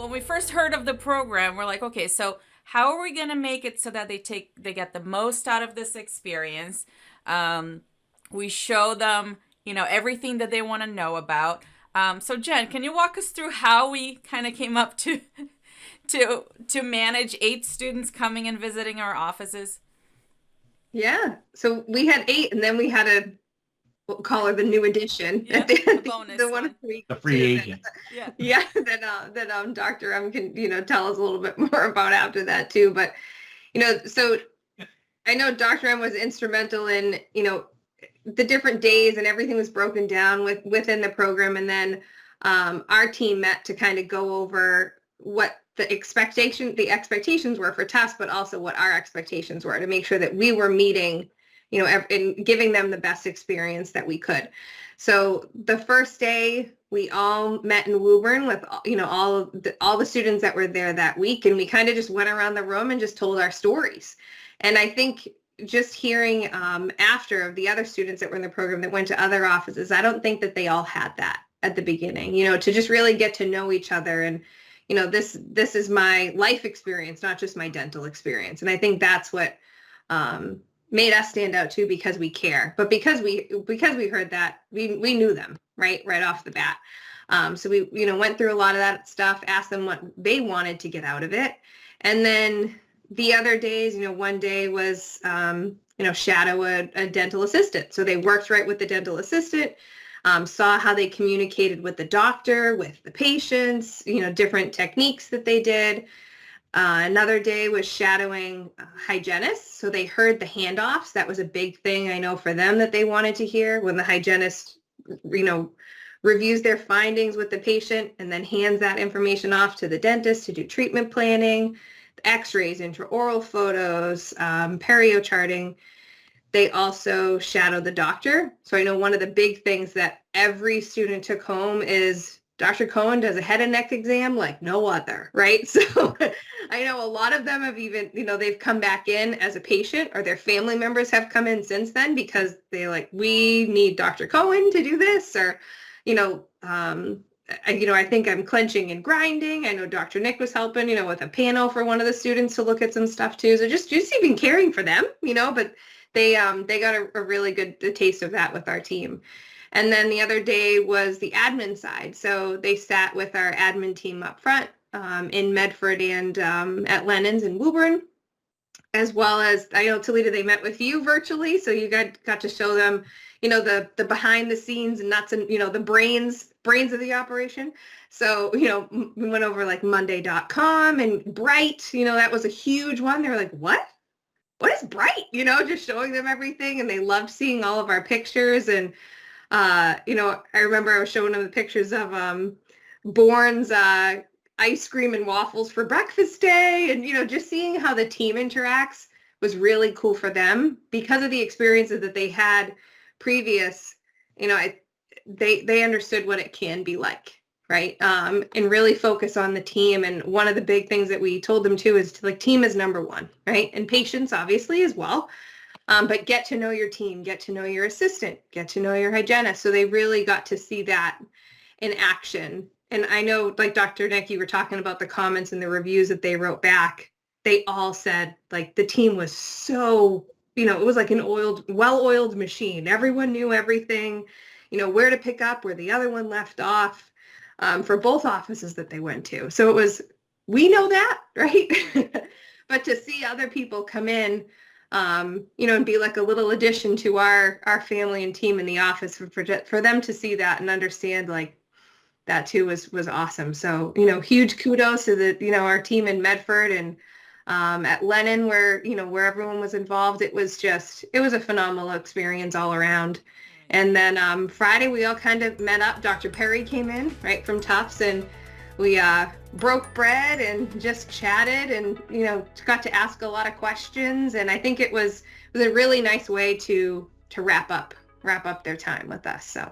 when we first heard of the program, we're like, okay, so how are we going to make it so that they get the most out of this experience? Um, we show them, everything that they want to know about. So Jen, can you walk us through how we kind of came up to to manage 8 students coming and visiting our offices? Yeah. So we had 8, and then we had we'll call her the new addition at Yep, the the bonus one one. week The free too. agent. Yeah. Yeah, that Dr. Can tell us a little bit more about after that too. But so I know Dr. M was instrumental in the different days, and everything was broken down within the program, and then our team met to kind of go over what the expectations were for tests, but also what our expectations were to make sure that we were meeting, and giving them the best experience that we could. So the first day we all met in Woburn with all the students that were there that week, and we kind of just went around the room and just told our stories. And I think just hearing after of the other students that were in the program that went to other offices, I don't think that they all had that at the beginning, to just really get to know each other. And this is my life experience, not just my dental experience. And I think that's what made us stand out too, because we care. But because we heard that, we knew them right off the bat. So we went through a lot of that stuff, asked them what they wanted to get out of it. And then the other days, one day was shadow a dental assistant. So they worked right with the dental assistant, saw how they communicated with the doctor, with the patients, different techniques that they did. Another day was shadowing hygienists. So they heard the handoffs. That was a big thing, I know, for them, that they wanted to hear when the hygienist, reviews their findings with the patient and then hands that information off to the dentist to do treatment planning, x-rays, intraoral photos, perio charting. They also shadowed the doctor. So I know one of the big things that every student took home is Dr. Cohen does a head and neck exam like no other, right? So I know a lot of them have even, they've come back in as a patient, or their family members have come in since then because they we need Dr. Cohen to do this, or, I think I'm clenching and grinding. I know Dr. Nick was helping, with a panel for one of the students to look at some stuff too. So just even caring for them, but they got a really good taste of that with our team. And then the other day was the admin side. So they sat with our admin team up front in Medford and at Lennon's in Woburn, as well as, I know, Toledo, they met with you virtually. So you got to show them, the behind the scenes and nuts and, the brains of the operation. So, we went over like Monday.com and Bright, that was a huge one. They were like, what is Bright? Just showing them everything. And they loved seeing all of our pictures. And I remember I was showing them the pictures of Bourne's ice cream and waffles for breakfast day. And, just seeing how the team interacts was really cool for them because of the experiences that they had previous. They understood what it can be like, right? And really focus on the team. And one of the big things that we told them too is team is number one, right? And patience obviously as well. But get to know your team, get to know your assistant, get to know your hygienist. So they really got to see that in action. And I know, like Dr. Nick, you were talking about the comments and the reviews that they wrote back. They all said the team was so, it was like an well-oiled machine. Everyone knew everything, where to pick up, where the other one left off, for both offices that they went to. So it was, we know that, right? But to see other people come in, and be like a little addition to our family and team in the office, for them to see that and understand that too was awesome. So, huge kudos to our team in Medford and at Lennon where everyone was involved. It was a phenomenal experience all around. And then Friday we all kind of met up. Dr. Perry came in right from Tufts, and we broke bread and just chatted and, got to ask a lot of questions. And I think it was a really nice way to wrap up their time with us. So